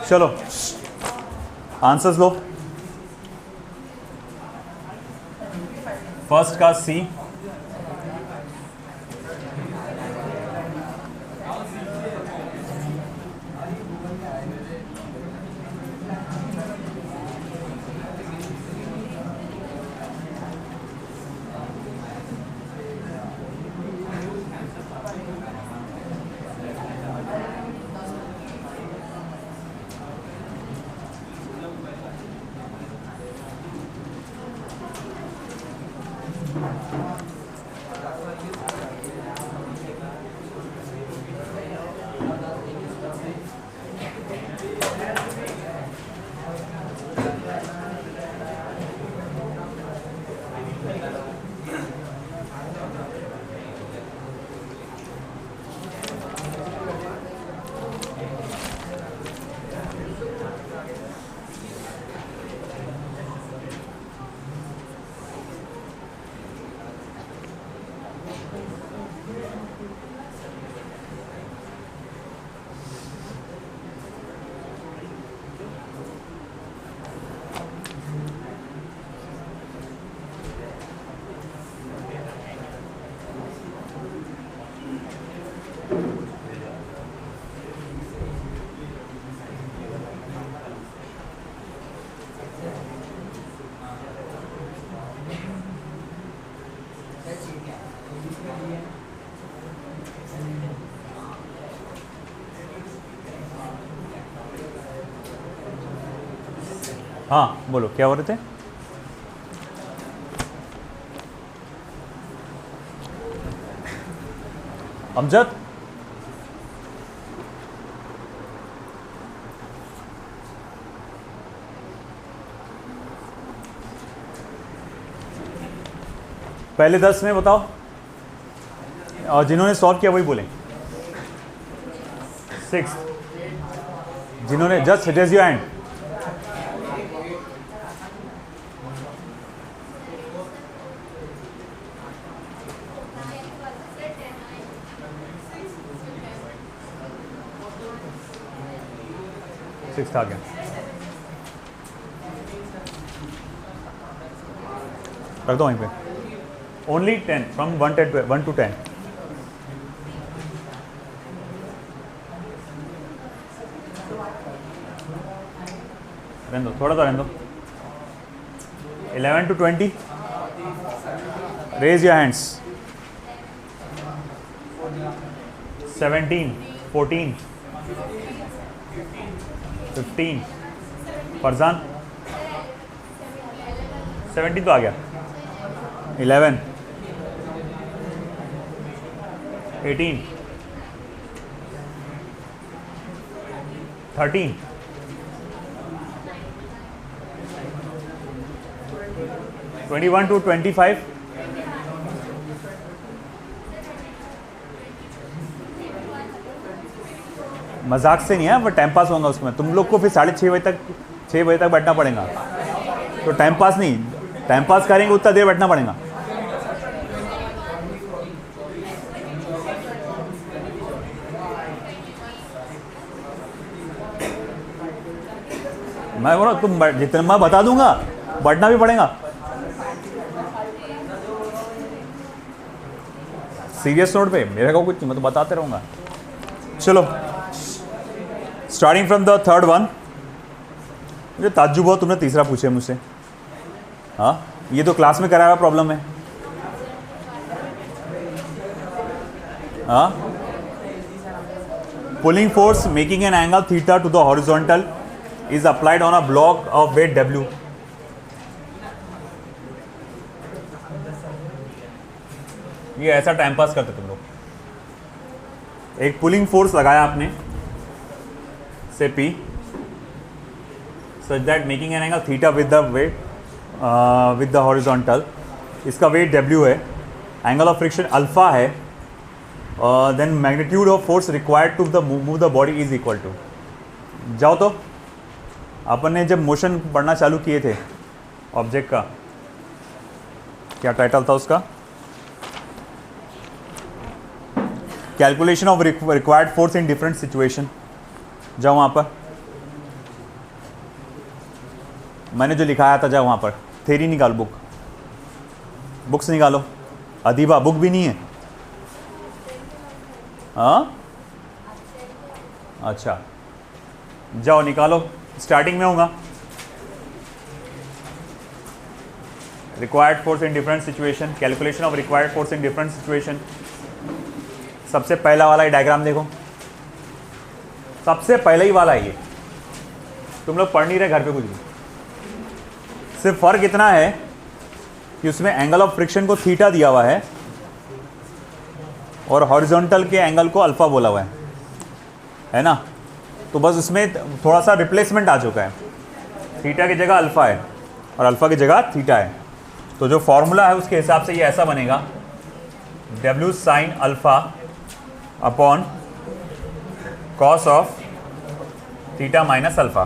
चलो आंसर्स लो। फर्स्ट का सी, हाँ बोलो क्या हो रहे थे? अमजद, पहले 10 में बताओ और जिन्होंने सॉल्व किया वही बोलें। 6 जिन्होंने जस्ट रेज योर हैंड। आ गया, रख दो वहीं पे। Only 10 from 1 to 10। रहने दो, थोड़ा सा रहने दो। 11 to 20, raise your hands. 17, 14, 15, Farzan 17 तो आ गया। 11, 18, 13, 21 to 25, मजाक से नहीं है, वो टाइम पास होगा उसमें। तुम लोग को फिर 6:30 तक 6 बजे तक बैठना पड़ेगा, तो टाइम पास नहीं, टाइम पास करेंगे उतना देर बैठना पड़ेगा। मैं बोला तुम जितना मैं बता दूंगा बैठना भी पड़ेगा। सीरियस नोट पे मेरे को कुछ मैं तो बताते रहूँगा। चलो starting from the third one. मुझे ताज्जुब हुआ तुमने तीसरा पूछे मुझसे। हाँ ये तो क्लास में कराया हुआ प्रॉब्लम है। हाँ pulling force making an angle theta to the horizontal is applied on a block of weight W. ये ऐसा टाइम पास करते तुम लोग। एक पुलिंग फोर्स लगाया आपने से P such that making an angle theta with the weight with the horizontal। इसका वेट W है, एंगल ऑफ फ्रिक्शन अल्फा है, then magnitude of force required to the move the body is equal to. जाओ तो अपन ने जब motion पढ़ना चालू किए थे ऑब्जेक्ट का, क्या टाइटल था उसका? Calculation of required force in different situation. जाओ वहाँ पर मैंने जो लिखाया था, जा वहाँ पर थेरी निकाल, बुक्स निकालो। अदीबा बुक भी नहीं है? हाँ अच्छा, जाओ निकालो। स्टार्टिंग में होगा required force in different situation, calculation of required force in different situation. सबसे पहला वाला ये डायग्राम देखो, सबसे पहले ही वाला ये। तुम लोग पढ़ नहीं रहे घर पे कुछ भी, सिर्फ फर्क इतना है कि उसमें एंगल ऑफ फ्रिक्शन को थीटा दिया हुआ है और हॉरिजॉन्टल के एंगल को अल्फा बोला हुआ है ना। तो बस उसमें थोड़ा सा रिप्लेसमेंट आ चुका है, थीटा की जगह अल्फा है और अल्फा की जगह थीटा है। तो जो फॉर्मूला है उसके हिसाब से ये ऐसा बनेगा, W sine alpha upon cos of theta minus alpha.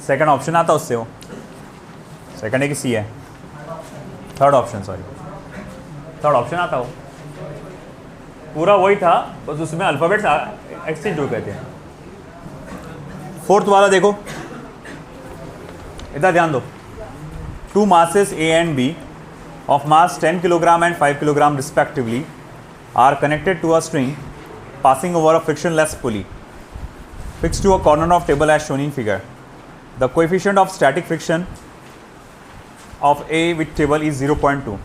Second option आता उससे, वो सेकंड है कि सी है? Third option, sorry third option आता हो, पूरा वही था, बस उसमें अल्फ़ाबेट्स एक्सचेंज हो गए थे। फोर्थ वाला देखो, इधर ध्यान दो। Two masses A and B of mass 10 kg and 5 kg respectively are connected to a string passing over a frictionless pulley fixed to a corner of table as shown in figure. The coefficient of static friction of A with table is 0.2.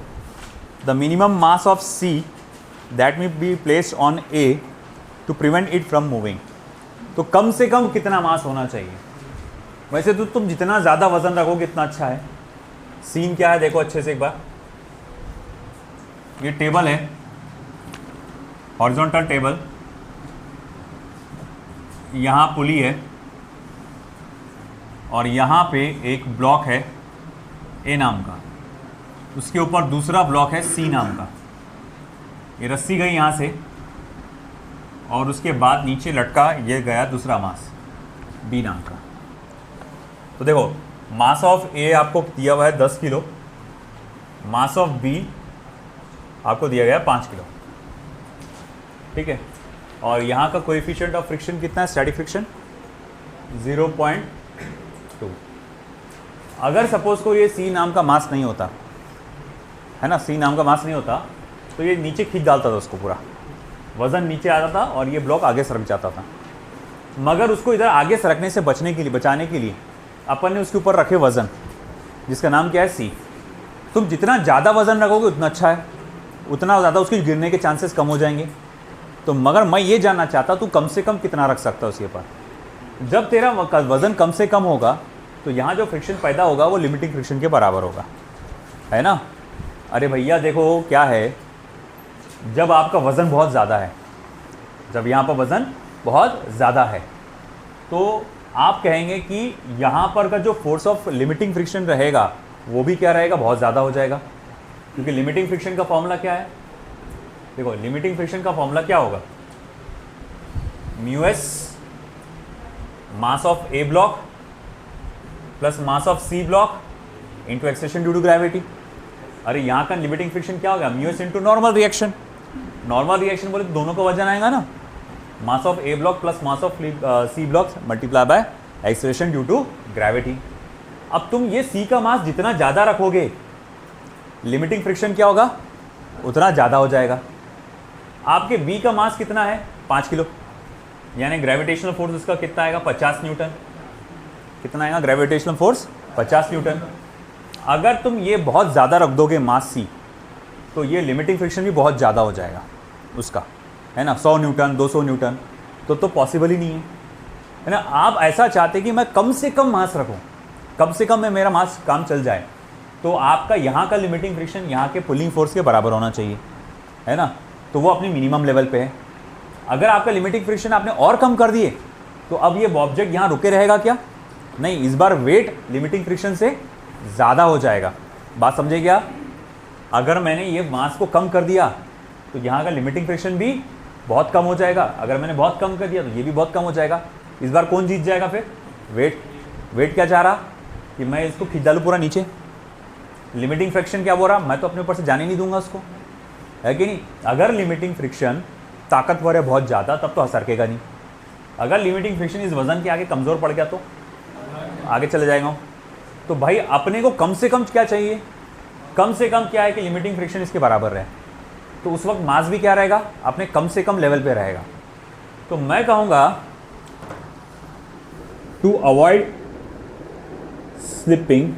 The minimum mass of C that may be placed on A to prevent it from moving. तो कम से कम कितना मास होना चाहिए? वैसे तो तुम जितना ज़्यादा वजन रखोगे इतना अच्छा है। सीन क्या है देखो अच्छे से एक बार, ये टेबल है, हॉरिजॉन्टल टेबल, यहाँ पुली है और यहाँ पे एक ब्लॉक है ए नाम का, उसके ऊपर दूसरा ब्लॉक है सी नाम का। ये रस्सी गई यहाँ से और उसके बाद नीचे लटका ये गया दूसरा मास बी नाम का। तो देखो मास ऑफ ए आपको दिया हुआ है 10 किलो, मास ऑफ बी आपको दिया गया 5 किलो, ठीक है। और यहाँ का कोएफिशिएंट ऑफ फ्रिक्शन कितना है? Static friction 0.2। अगर सपोज को ये सी नाम का मास नहीं होता है ना, सी नाम का मास नहीं होता तो ये नीचे खींच डालता था उसको, पूरा वज़न नीचे आता था और ये ब्लॉक आगे सरक जाता था। मगर उसको इधर आगे सरकने से बचाने के लिए अपन ने उसके ऊपर रखे वज़न, जिसका नाम क्या है सी। तुम जितना ज़्यादा वज़न रखोगे उतना अच्छा है, उतना ज़्यादा उसके गिरने के चांसेस कम हो जाएंगे। तो मगर मैं ये जानना चाहता तू कम से कम कितना रख सकता है उसके ऊपर। जब तेरा वज़न कम से कम होगा तो यहाँ जो फ्रिक्शन पैदा होगा वो लिमिटिंग फ्रिक्शन के बराबर होगा, है ना। अरे भैया देखो क्या है, जब आपका वज़न बहुत ज़्यादा है, जब यहाँ पर वज़न बहुत ज़्यादा है तो आप कहेंगे कि यहाँ पर का जो फोर्स ऑफ लिमिटिंग फ्रिक्शन रहेगा वो भी क्या रहेगा? बहुत ज़्यादा हो जाएगा। क्योंकि लिमिटिंग फ्रिक्शन का फॉर्मूला क्या है? देखो लिमिटिंग फ्रिक्शन का फॉर्मूला क्या होगा? Mu S mass of A block plus mass of C block into acceleration due to gravity. अरे यहाँ का लिमिटिंग फ्रिक्शन क्या होगा? Mu S into normal reaction. Normal reaction बोले तो दोनों का वजन आएगा ना, mass of A block plus mass of C block multiply by acceleration due to gravity. अब तुम ये सी का मास जितना ज़्यादा रखोगे लिमिटिंग फ्रिक्शन क्या होगा? उतना ज़्यादा हो जाएगा। आपके बी का मास कितना है? 5 किलो, यानी ग्रेविटेशनल फोर्स उसका कितना आएगा? 50 न्यूटन। कितना आएगा ग्रेविटेशनल फोर्स? 50 न्यूटन। अगर तुम ये बहुत ज़्यादा रख दोगे मास सी तो ये लिमिटिंग फ्रिक्शन भी बहुत ज़्यादा हो जाएगा उसका, है ना। 100 न्यूटन 200 न्यूटन तो पॉसिबल ही नहीं है ना। आप ऐसा चाहते कि मैं कम से कम मास रखूं, कम से कम में मेरा मास काम चल जाए, तो आपका यहाँ का लिमिटिंग फ्रिक्शन यहाँ के पुलिंग फोर्स के बराबर होना चाहिए, है ना। तो वो अपनी मिनिमम लेवल पे है। अगर आपका लिमिटिंग फ्रिक्शन आपने और कम कर दिए तो अब ये ऑब्जेक्ट यहाँ रुके रहेगा क्या? नहीं, इस बार वेट लिमिटिंग फ्रिक्शन से ज़्यादा हो जाएगा। बात समझे क्या? अगर मैंने ये मास को कम कर दिया तो यहाँ का लिमिटिंग फ्रिक्शन भी बहुत कम हो जाएगा। अगर मैंने बहुत कम कर दिया तो ये भी बहुत कम हो जाएगा। इस बार कौन जीत जाएगा फिर? वेट। वेट क्या चाह रहा कि मैं इसको खींच डालूँ पूरा नीचे। लिमिटिंग फ्रिक्शन क्या बोल रहा? मैं तो अपने ऊपर से जाने नहीं दूंगा उसको, है कि नहीं। अगर लिमिटिंग फ्रिक्शन ताकतवर है बहुत ज़्यादा तब तो सरकेगा नहीं, अगर लिमिटिंग फ्रिक्शन इस वजन के आगे कमज़ोर पड़ गया तो आगे चले जाएगा। तो भाई अपने को कम से कम क्या चाहिए, कम से कम क्या है कि लिमिटिंग फ्रिक्शन इसके बराबर रहे, तो उस वक्त मास भी क्या रहेगा, अपने कम से कम लेवल पे रहेगा। तो मैं कहूँगा to avoid slipping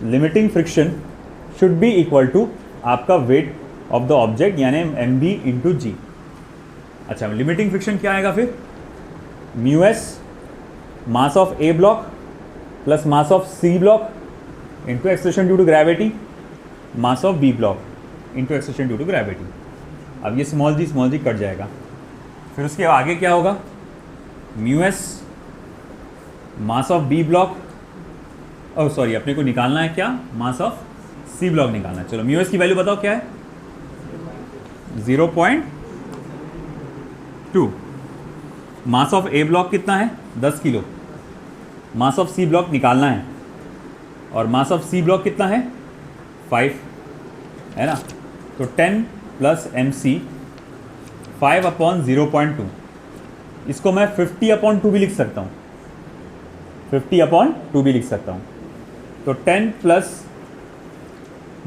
limiting friction should be equal to आपका वेट ऑफ द ऑब्जेक्ट यानी एम बी इंटू जी। अच्छा, लिमिटिंग फ्रिक्शन क्या आएगा फिर, mu S mass of A block plus mass of C block into acceleration due to gravity mass of B block into acceleration due to gravity. अब ये small जी cut जाएगा, फिर उसके आगे क्या होगा, mu S mass of B block, oh sorry अपने को निकालना है क्या, मास ऑफ सी ब्लॉक निकालना है। चलो म्यू एस की वैल्यू बताओ क्या है, 0.2। मास ऑफ ए ब्लॉक कितना है, 10 kilo. Mass of C block निकालना है और मास ऑफ सी ब्लॉक कितना है, 5 है ना। तो 10 प्लस एम सी 5/0.2, इसको मैं 50/2 भी लिख सकता हूँ, 50/2 भी लिख सकता हूँ। तो 10 plus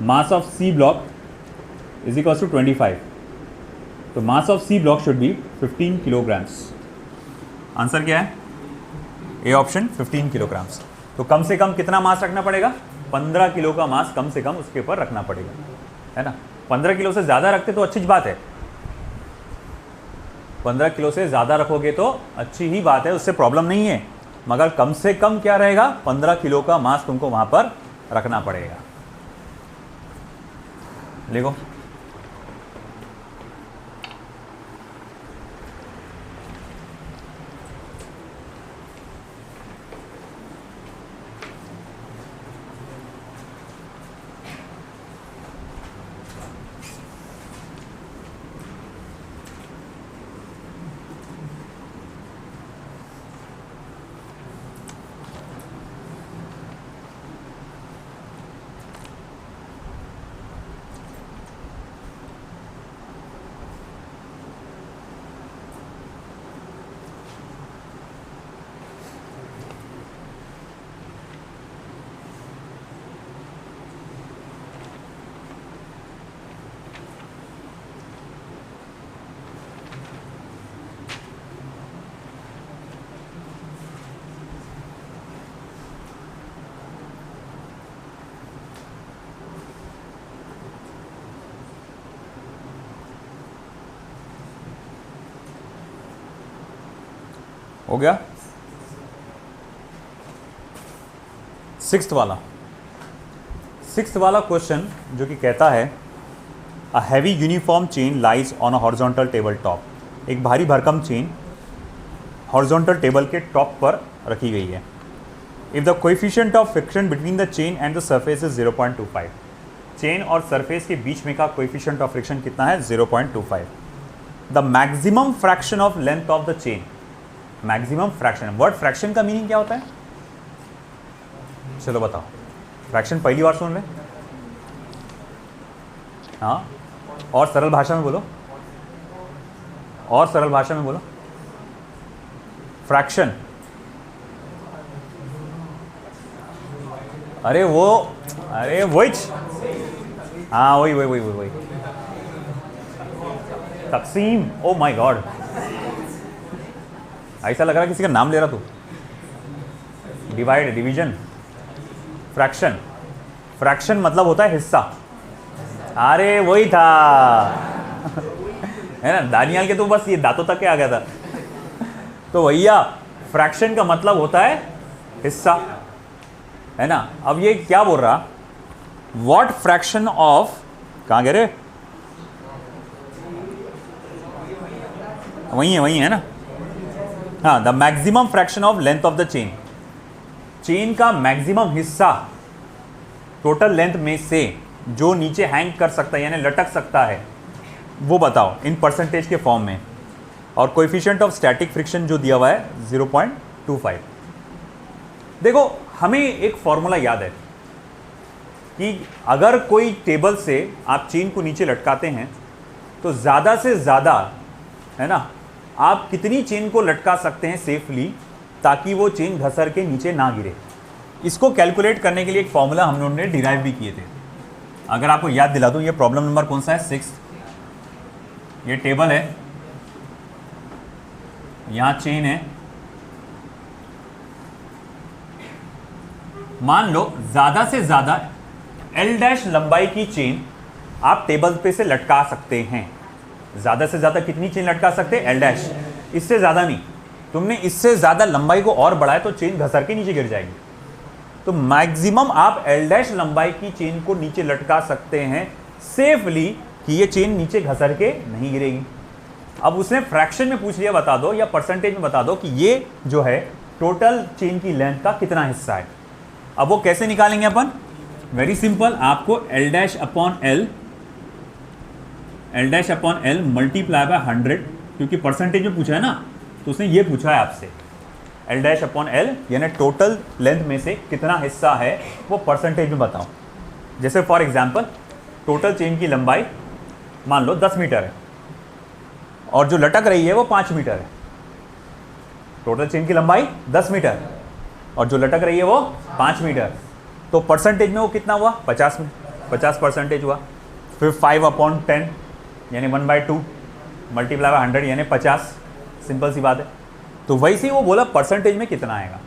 mass of C block is equal to 25। तो mass of C block should be 15 kilograms. Answer क्या है, ए ऑप्शन 15 किलोग्राम्स। तो कम से कम कितना मास रखना पड़ेगा, 15 किलो का मास कम से कम उसके ऊपर रखना पड़ेगा, है ना। 15 किलो से ज़्यादा रखते तो अच्छी बात है, 15 किलो से ज़्यादा रखोगे तो अच्छी ही बात है, उससे प्रॉब्लम नहीं है, मगर कम से कम क्या रहेगा, 15 किलो का मास तुमको वहाँ पर रखना पड़ेगा। देखो हो गया। सिक्स्थ वाला क्वेश्चन जो कि कहता है a heavy uniform chain lies on a horizontal table top. एक भारी भरकम चेन हॉरिजॉन्टल टेबल के टॉप पर रखी गई है। If the coefficient of friction between the chain and the surface is 0.25। Chain और सरफेस के बीच में का कोएफिशिएंट ऑफ फ्रिक्शन कितना है, 0.25। The maximum fraction of length of the chain. Maximum fraction, word fraction का मीनिंग क्या होता है, चलो बताओ। फ्रैक्शन पहली बार सुन रहे, हाँ, और सरल भाषा में बोलो, और सरल भाषा में बोलो। फ्रैक्शन, अरे वही, हाँ वही तकसीम। ओ माय गॉड, ऐसा लग रहा है किसी का नाम ले रहा तू। Divide, division, fraction. फ्रैक्शन मतलब होता है हिस्सा। अरे वही था है ना, दानियाल के तो बस ये दांतों तक के आ गया था। तो भैया फ्रैक्शन का मतलब होता है हिस्सा, है ना। अब ये क्या बोल रहा, व्हाट फ्रैक्शन ऑफ, कहाँ गए रे, वही है ना, हाँ, the maximum fraction of length of the chain. Chain का मैक्सिमम हिस्सा टोटल लेंथ में से जो नीचे हैंग कर सकता है यानी लटक सकता है, वो बताओ इन परसेंटेज के फॉर्म में। और कोएफिशिएंट ऑफ स्टैटिक फ्रिक्शन जो दिया हुआ है 0.25। देखो हमें एक फॉर्मूला याद है कि अगर कोई टेबल से आप चेन को नीचे लटकाते हैं तो ज़्यादा से ज़्यादा, है ना, आप कितनी चेन को लटका सकते हैं सेफली ताकि वो चेन घसर के नीचे ना गिरे। इसको कैलकुलेट करने के लिए एक फॉर्मूला हम लोगों ने डिराइव भी किए थे। अगर आपको याद दिला दूं, ये प्रॉब्लम नंबर कौन सा है, 6। ये टेबल है, यहाँ चेन है, मान लो ज़्यादा से ज़्यादा L' लंबाई की चेन आप टेबल पे से लटका सकते हैं। ज़्यादा से ज़्यादा कितनी चेन लटका सकते हैं, L', इससे ज़्यादा नहीं। तुमने इससे ज़्यादा लंबाई को और बढ़ाया तो चेन घसर के नीचे गिर जाएगी। तो मैक्सिमम आप L' लंबाई की चेन को नीचे लटका सकते हैं सेफली कि ये चेन नीचे घसर के नहीं गिरेगी। अब उसने फ्रैक्शन में पूछ लिया, बता दो, या परसेंटेज में बता दो कि ये जो है टोटल चेन की लेंथ का कितना हिस्सा है। अब वो कैसे निकालेंगे अपन, वेरी सिंपल, आपको L' upon L multiply by 100, क्योंकि परसेंटेज में पूछा है ना, तो उसने ये पूछा है आपसे L' अपॉन L यानी टोटल लेंथ में से कितना हिस्सा है वो परसेंटेज में बताओ। जैसे फॉर एग्जांपल टोटल चेन की लंबाई मान लो 10 मीटर है और जो लटक रही है वो 5 मीटर है। टोटल चेन की लंबाई 10 मीटर और जो लटक रही है वो 5 मीटर, तो परसेंटेज में वो कितना हुआ, 50% हुआ। फिर 5/10 यानी 1/2 मल्टीप्लाई बाय 100 यानी 50, सिंपल सी बात है। तो वैसे ही वो बोला परसेंटेज में कितना आएगा।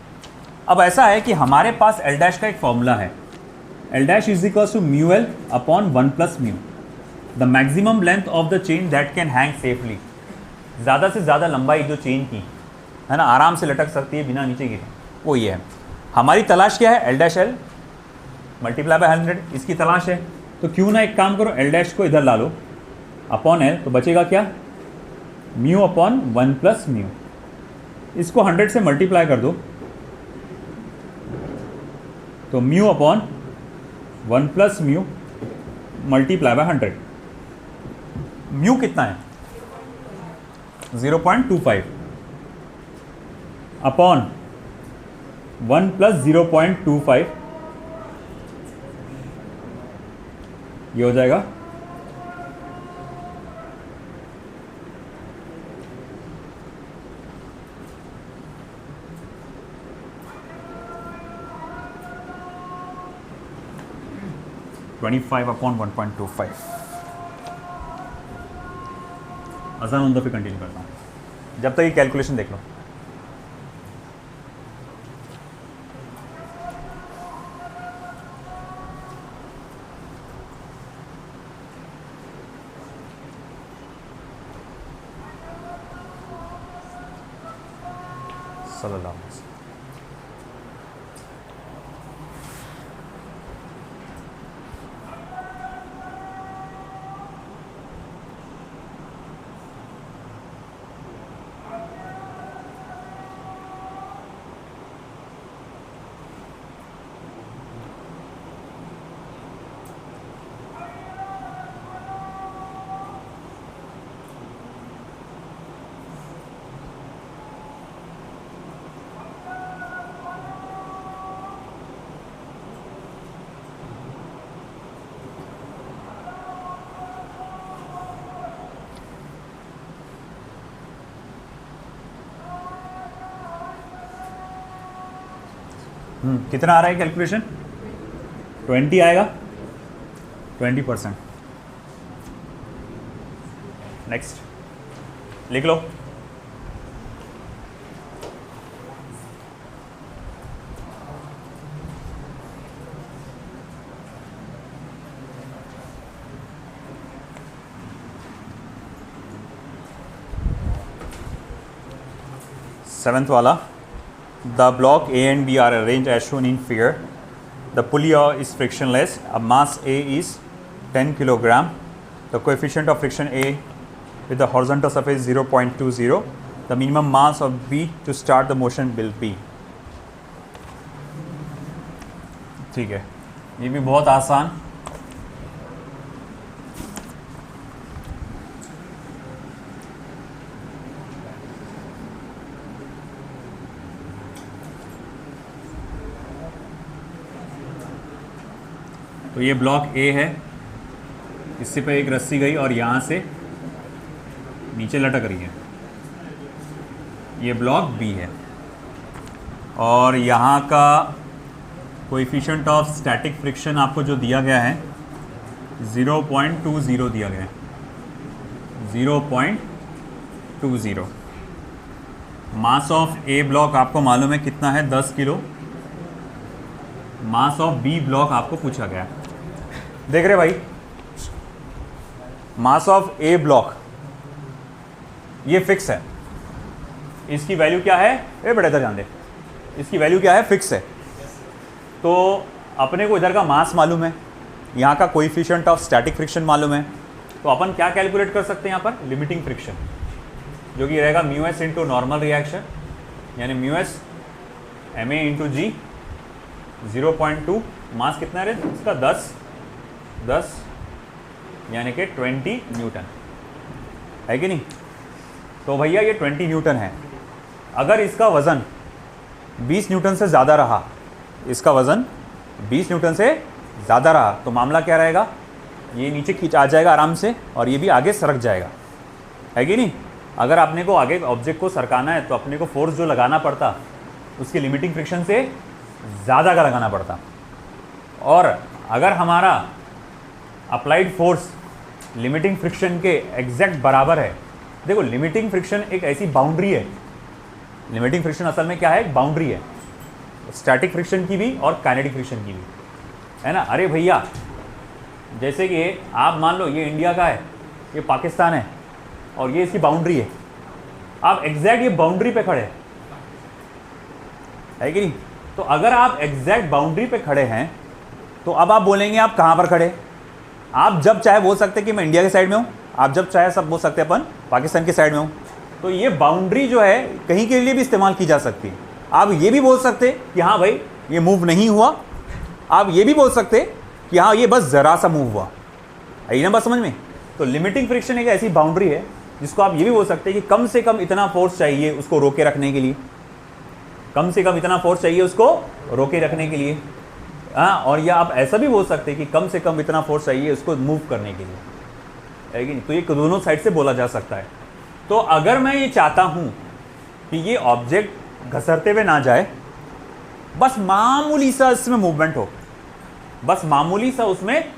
अब ऐसा है कि हमारे पास L' का एक फॉर्मूला है, L' is equal to μL upon 1 plus mu, the maximum length of the chain that can hang safely. ज़्यादा से ज़्यादा लंबाई जो चेन की है ना आराम से लटक सकती है बिना नीचे गिरे, वो ये है। हमारी तलाश क्या है, L' मल्टीप्लाई बाय 100, इसकी तलाश है। तो क्यों ना एक काम करो, L' को इधर ला लो अपॉन L, तो बचेगा क्या, म्यू अपॉन 1 प्लस म्यू। इसको 100 से मल्टीप्लाई कर दो तो mu upon 1 plus mu multiply by 100। Mu कितना है, 0.25 अपॉन 1 प्लस 0.25, ये हो जाएगा 25 अपॉन 1.25। आसान होता फिर कंटिन्यू करता हूँ जब तक ये कैलकुलेशन देख लो। सल्लल्लाहु अलैहि वसल्लम। कितना आ रहा है कैलकुलेशन, 20 आएगा, 20%। नेक्स्ट लिख लो, सेवेंथ वाला, the block A and B are arranged as shown in figure. The pulley is frictionless. A mass A is 10 kilogram. The coefficient of friction A with the horizontal surface is 0.20. The minimum mass of B to start the motion will be. ठीक है, ये भी बहुत आसान। तो ये block ए है, इससे पे एक रस्सी गई और यहाँ से नीचे लटक रही है, ये ब्लॉक बी है, और यहाँ का कोएफिशिएंट ऑफ स्टैटिक फ्रिक्शन आपको जो दिया गया है 0.20 दिया गया है, 0.20। मास ऑफ ए ब्लॉक आपको मालूम है कितना है, 10 kilo. Mass of B block आपको पूछा गया है। देख रहे भाई, मास ऑफ ए ब्लॉक ये फिक्स है, इसकी वैल्यू क्या है, बड़े इधर ध्यान दे, इसकी वैल्यू क्या है, फिक्स है। तो अपने को इधर का मास मालूम है, यहाँ का कोएफिशिएंट ऑफ स्टैटिक फ्रिक्शन मालूम है, तो अपन क्या कैलकुलेट कर सकते हैं यहाँ पर, लिमिटिंग फ्रिक्शन, जो कि रहेगा mu S into normal reaction, यानी mu s m a into g, 0.2, mass कितना है इसका, 10 यानी कि 20 न्यूटन है कि नहीं। तो भैया ये 20 न्यूटन है, अगर इसका वज़न 20 न्यूटन से ज़्यादा रहा, इसका वज़न 20 न्यूटन से ज़्यादा रहा, तो मामला क्या रहेगा, ये नीचे खींच आ जाएगा आराम से, और ये भी आगे सरक जाएगा, है कि नहीं। अगर आपने को आगे ऑब्जेक्ट को सरकाना है तो अपने को फोर्स जो लगाना पड़ता उसकी लिमिटिंग फ्रिक्शन से ज़्यादा का लगाना पड़ता। और अगर हमारा अप्लाइड फोर्स लिमिटिंग फ्रिक्शन के एग्जैक्ट बराबर है, देखो लिमिटिंग फ्रिक्शन एक ऐसी बाउंड्री है, लिमिटिंग फ्रिक्शन असल में क्या है, एक बाउंड्री है, स्टैटिक फ्रिक्शन की भी और काइनेटिक फ्रिक्शन की भी, है ना। अरे भैया, जैसे कि आप मान लो ये इंडिया का है, ये पाकिस्तान है, और ये इसकी बाउंड्री है, आप एग्जैक्ट ये बाउंड्री पे खड़े है कि नहीं। तो अगर आप एग्जैक्ट बाउंड्री पे खड़े हैं तो अब आप बोलेंगे आप कहाँ पर खड़े, आप जब चाहे बोल सकते कि मैं इंडिया के साइड में हूँ, आप जब चाहे सब बोल सकते अपन पाकिस्तान के साइड में हूँ। तो ये बाउंड्री जो है कहीं के लिए भी इस्तेमाल की जा सकती है। आप ये भी बोल सकते कि हाँ भाई ये मूव नहीं हुआ, आप ये भी बोल सकते कि हाँ ये बस ज़रा सा मूव हुआ, आई ना बात समझ में। तो लिमिटिंग फ्रिक्शन एक ऐसी बाउंड्री है जिसको आप ये भी बोल सकते हैं कि कम से कम इतना फोर्स चाहिए उसको रोके रखने के लिए, कम से कम इतना फोर्स चाहिए उसको रोके रखने के लिए, हाँ। और या आप ऐसा भी बोल सकते हैं कि कम से कम इतना फोर्स चाहिए उसको मूव करने के लिए, है कि नहीं। तो ये दोनों साइड से बोला जा सकता है। तो अगर मैं ये चाहता हूँ कि ये ऑब्जेक्ट घसरते हुए ना जाए, बस मामूली सा इसमें मूवमेंट हो, बस मामूली सा उसमें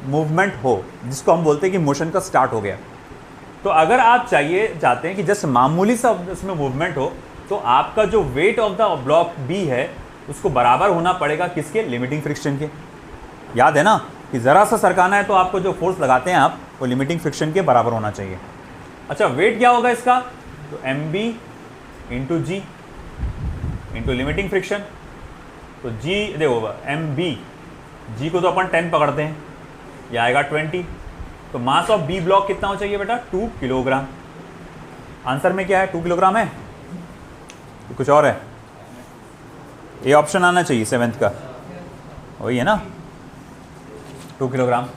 मूवमेंट हो, जिसको हम बोलते हैं कि मोशन का स्टार्ट हो गया। तो अगर आप चाहते हैं कि जस्ट मामूली सा इसमें मूवमेंट हो, तो आपका जो weight of the block B है उसको बराबर होना पड़ेगा किसके, लिमिटिंग फ्रिक्शन के। याद है ना कि ज़रा सा सरकाना है तो आपको जो फोर्स लगाते हैं आप, वो लिमिटिंग फ्रिक्शन के बराबर होना चाहिए। अच्छा, वेट क्या होगा इसका, तो एम बी इंटू जी इंटू लिमिटिंग फ्रिक्शन। तो जी देखो एम बी, जी को तो अपन 10 पकड़ते हैं, ये आएगा 20। तो मास ऑफ बी ब्लॉक कितना हो चाहिए बेटा, 2 किलोग्राम। आंसर में क्या है, 2 किलोग्राम है, तो कुछ और है, ये ऑप्शन आना चाहिए 7th का, वही है ना, 2 किलोग्राम।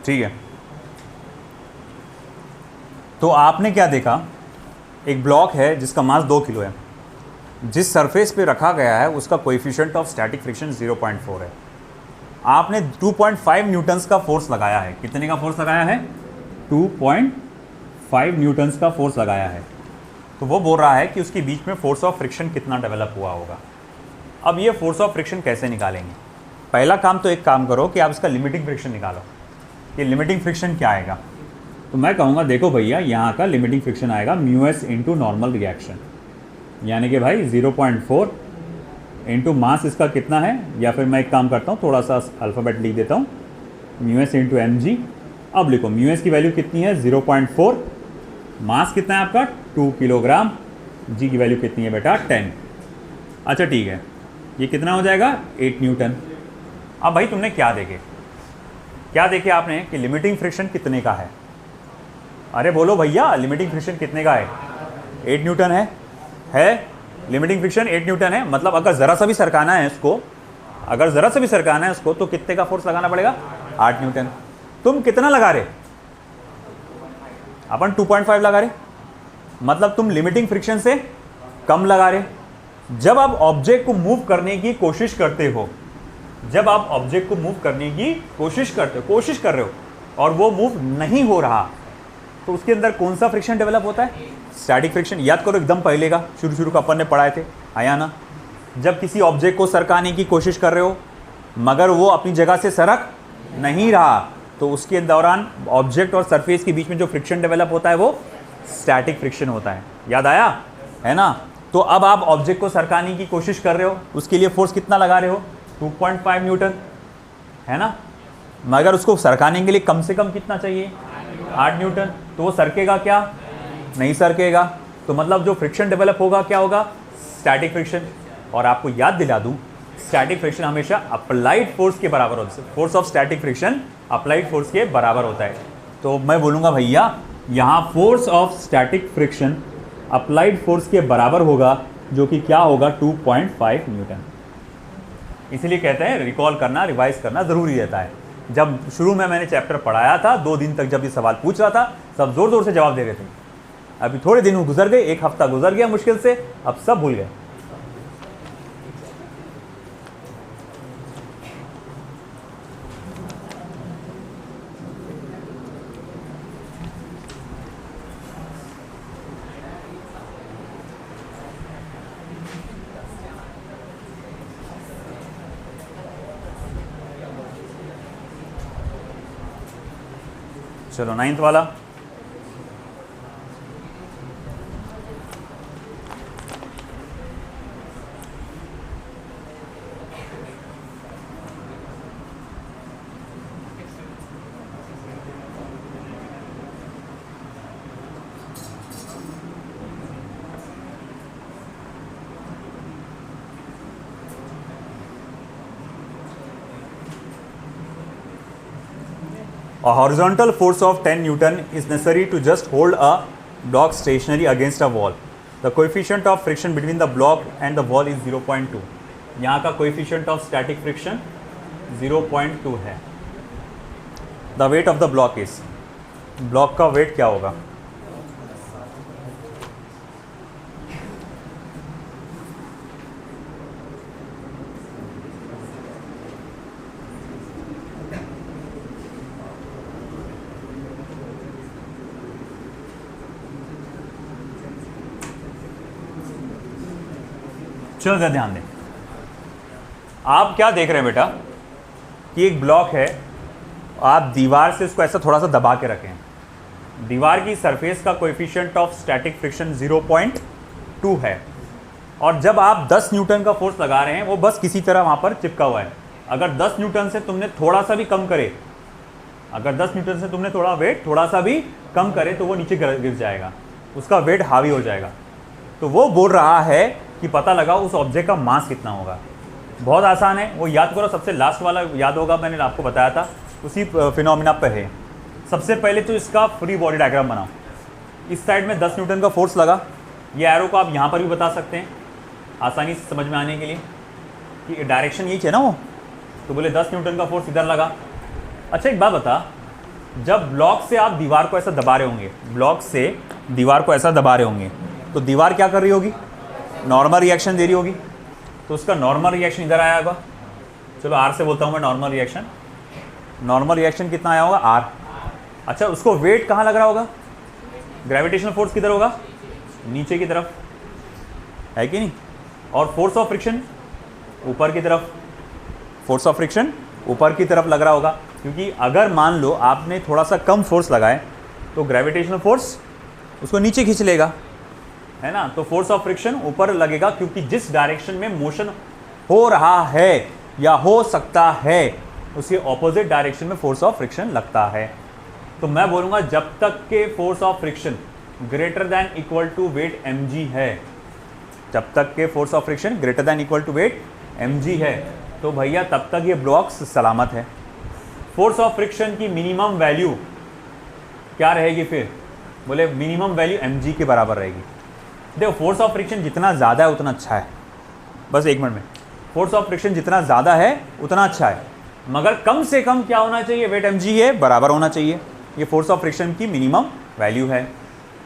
ठीक है, तो आपने क्या देखा, एक ब्लॉक है जिसका मास 2 किलो है, जिस सरफेस पे रखा गया है उसका कोएफिशिएंट ऑफ स्टैटिक फ्रिक्शन 0.4 है। आपने 2.5 न्यूटन्स का फोर्स लगाया है। कितने का फोर्स लगाया है? 2.5 न्यूटन्स का फोर्स लगाया है। तो वो बोल रहा है कि उसके बीच में फोर्स ऑफ फ्रिक्शन कितना डेवलप हुआ होगा। अब ये फोर्स ऑफ फ्रिक्शन कैसे निकालेंगे? पहला काम तो एक काम करो कि आप इसका लिमिटिंग फ्रिक्शन निकालो। ये लिमिटिंग फ्रिक्शन क्या आएगा? तो मैं कहूँगा देखो भैया, यहाँ का लिमिटिंग फ्रिक्शन आएगा μs इंटू नॉर्मल रिएक्शन, यानी कि भाई 0.4 इंटू मास इसका कितना है, या फिर मैं एक काम करता हूँ थोड़ा सा अल्फ़ाबेट लिख देता हूँ, μs इंटू mg। अब लिखो μs की वैल्यू कितनी है? 0.4। मास कितना है आपका? 2 किलोग्राम। g की वैल्यू कितनी है बेटा? 10। अच्छा ठीक है, ये कितना हो जाएगा? 8 न्यूटन। अब भाई तुमने क्या देखे आपने कि लिमिटिंग फ्रिक्शन कितने का है? अरे बोलो भैया, लिमिटिंग फ्रिक्शन कितने का है? 8 न्यूटन है लिमिटिंग फ्रिक्शन 8 न्यूटन है। मतलब अगर ज़रा सा भी सरकाना है इसको, तो कितने का फोर्स लगाना पड़ेगा? 8 न्यूटन। तुम कितना लगा रहे? अपन 2.5 लगा रहे, मतलब तुम लिमिटिंग फ्रिक्शन से कम लगा रहे। जब आप ऑब्जेक्ट को मूव करने की कोशिश करते हो, कोशिश कर रहे हो और वो मूव नहीं हो रहा, तो उसके अंदर कौन सा फ्रिक्शन डेवलप होता है? Static friction. याद करो एकदम पहले का, शुरू का अपन ने पढ़ाए थे, आया ना? जब किसी ऑब्जेक्ट को सरकाने की कोशिश कर रहे हो मगर वो अपनी जगह से सरक नहीं रहा, तो उसके दौरान ऑब्जेक्ट और सरफेस के बीच में जो फ्रिक्शन डेवलप होता है वो स्टैटिक फ्रिक्शन होता है। याद आया है ना? तो अब आप ऑब्जेक्ट को सरकाने की कोशिश कर रहे हो, उसके लिए फोर्स कितना लगा रहे हो? 2.5 न्यूटन, है ना? मगर उसको सरकाने के लिए कम से कम कितना चाहिए? 8 न्यूटन। तो वो सरकेगा क्या? नहीं सरकेगा। तो मतलब जो फ्रिक्शन डेवलप होगा क्या होगा? Static friction. और आपको याद दिला दूं, स्टैटिक फ्रिक्शन हमेशा अप्लाइड फोर्स के बराबर होता है। Force of static friction applied force के बराबर होता है। तो मैं बोलूँगा भैया, यहाँ force of static friction applied force के बराबर होगा, जो कि क्या होगा? 2.5 न्यूटन। इसीलिए कहते हैं रिकॉल करना, रिवाइज करना ज़रूरी रहता है। जब शुरू में मैंने चैप्टर पढ़ाया था, 2 दिन तक जब ये सवाल पूछ रहा था, सब ज़ोर ज़ोर से जवाब दे रहे थे। अभी थोड़े दिन गुजर गए, 1 हफ्ता गुजर गया मुश्किल से, अब सब भूल गए। चलो 9th वाला। A horizontal force of 10 Newton is necessary to just hold a block stationary against a wall. The coefficient of friction between the block and the wall is 0.2. यहाँ का coefficient of static friction 0.2 है। The weight of the block is, block का weight क्या होगा? चलो जरा ध्यान दें। आप क्या देख रहे हैं बेटा कि एक ब्लॉक है, आप दीवार से उसको ऐसा थोड़ा सा दबा के रखें। दीवार की सरफेस का कोएफिशिएंट ऑफ स्टैटिक फ्रिक्शन 0.2 है, और जब आप 10 न्यूटन का फोर्स लगा रहे हैं, वो बस किसी तरह वहाँ पर चिपका हुआ है। अगर 10 न्यूटन से तुमने थोड़ा सा भी कम करे, अगर 10 न्यूटन से तुमने थोड़ा वेट थोड़ा सा भी कम करे, तो वो नीचे गिर जाएगा, उसका वेट हावी हो जाएगा। तो वो बोल रहा है कि पता लगा उस ऑब्जेक्ट का मास कितना होगा। बहुत आसान है, वो याद करो, सबसे लास्ट वाला याद होगा, मैंने आपको बताया था, उसी फिनोमिना पे है। सबसे पहले तो इसका फ्री बॉडी डायग्राम बनाओ। इस साइड में 10 न्यूटन का फोर्स लगा, ये एरो को आप यहाँ पर भी बता सकते हैं आसानी से समझ में आने के लिए कि डायरेक्शन यही है ना वो। तो बोले 10 न्यूटन का फोर्स इधर लगा। अच्छा एक बात बता, जब ब्लॉक से आप दीवार को ऐसा दबा रहे होंगे, ब्लॉक से दीवार को ऐसा दबा रहे होंगे, तो दीवार क्या कर रही होगी, नॉर्मल रिएक्शन दे रही होगी, तो उसका नॉर्मल रिएक्शन इधर आया होगा। चलो आर से बोलता हूँ मैं नॉर्मल रिएक्शन। नॉर्मल रिएक्शन कितना आया होगा, आर। अच्छा, उसको वेट कहाँ लग रहा होगा, ग्रेविटेशनल फोर्स किधर होगा, नीचे की तरफ, है कि नहीं। और फोर्स ऑफ फ्रिक्शन ऊपर की तरफ, फोर्स ऑफ फ्रिक्शन ऊपर की तरफ लग रहा होगा, क्योंकि अगर मान लो आपने थोड़ा सा कम फोर्स लगाए तो ग्रेविटेशनल फोर्स उसको नीचे खींच लेगा, है ना। तो फोर्स ऑफ फ्रिक्शन ऊपर लगेगा, क्योंकि जिस डायरेक्शन में मोशन हो रहा है या हो सकता है उसके ऑपोजिट डायरेक्शन में फोर्स ऑफ फ्रिक्शन लगता है। तो मैं बोलूँगा जब तक के force of friction greater than equal to weight mg है, जब तक के force of friction greater than equal to weight mg है, तो भैया तब तक ये ब्लॉक्स सलामत है। फोर्स ऑफ फ्रिक्शन की मिनिमम वैल्यू क्या रहेगी फिर, बोले मिनिमम वैल्यू mg के बराबर रहेगी। देखो फोर्स ऑफ फ्रिक्शन जितना ज़्यादा है उतना अच्छा है, बस एक मिनट में, फोर्स ऑफ फ्रिक्शन जितना ज़्यादा है उतना अच्छा है, मगर कम से कम क्या होना चाहिए, वेट mg है बराबर होना चाहिए। ये फोर्स ऑफ फ्रिक्शन की मिनिमम वैल्यू है।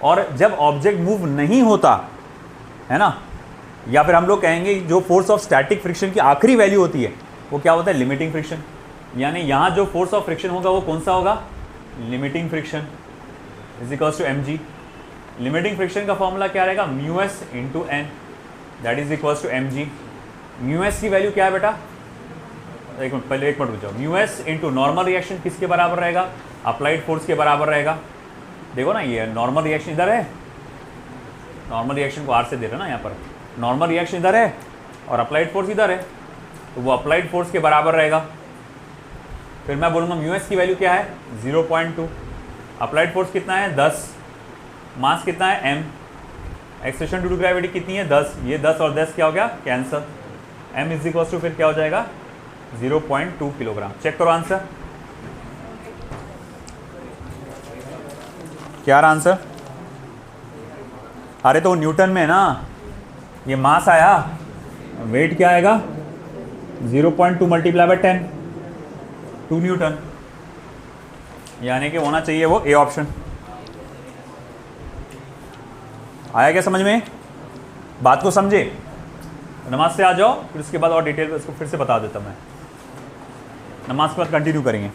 और जब ऑब्जेक्ट मूव नहीं होता है ना, या फिर हम लोग कहेंगे जो फोर्स ऑफ स्टैटिक फ्रिक्शन की आखिरी वैल्यू होती है वो क्या होता है, लिमिटिंग फ्रिक्शन। यानी यहाँ जो फोर्स ऑफ फ्रिक्शन होगा वो कौन सा होगा, limiting friction is equals to mg। Limiting friction का फॉर्मूला क्या रहेगा, μs into n, that is equals to mg। μs की वैल्यू क्या है बेटा, एक मिनट पहले, एक मिनट रुक जाओ। μs इंटू नॉर्मल रिएक्शन किसके बराबर रहेगा, अप्लाइड फोर्स के बराबर रहेगा। देखो ना ये नॉर्मल रिएक्शन इधर है, नॉर्मल रिएक्शन को r से दे रहे ना यहाँ पर, नॉर्मल रिएक्शन इधर है और अप्लाइड फोर्स इधर है, तो वो अप्लाइड फोर्स के बराबर रहेगा। फिर मैं बोलूँगा μs की वैल्यू क्या है, 0.2, अप्लाइड फोर्स कितना है 10, मास कितना है m, acceleration due to gravity कितनी है 10, ये 10 और 10 क्या हो गया, cancel. m is equals to फिर क्या हो जाएगा 0.2 किलोग्राम। चेक करो आंसर, क्या रहा आंसर। अरे तो न्यूटन में है ना, ये मास आया, वेट क्या आएगा 0.2 मल्टीप्लाई बाय 10, 2 न्यूटन, यानी कि होना चाहिए वो ए ऑप्शन। आया क्या समझ में, बात को समझे। नमाज से आ जाओ, फिर उसके बाद और डिटेल इसको फिर से बता देता मैं, नमाज के बाद कंटिन्यू करेंगे।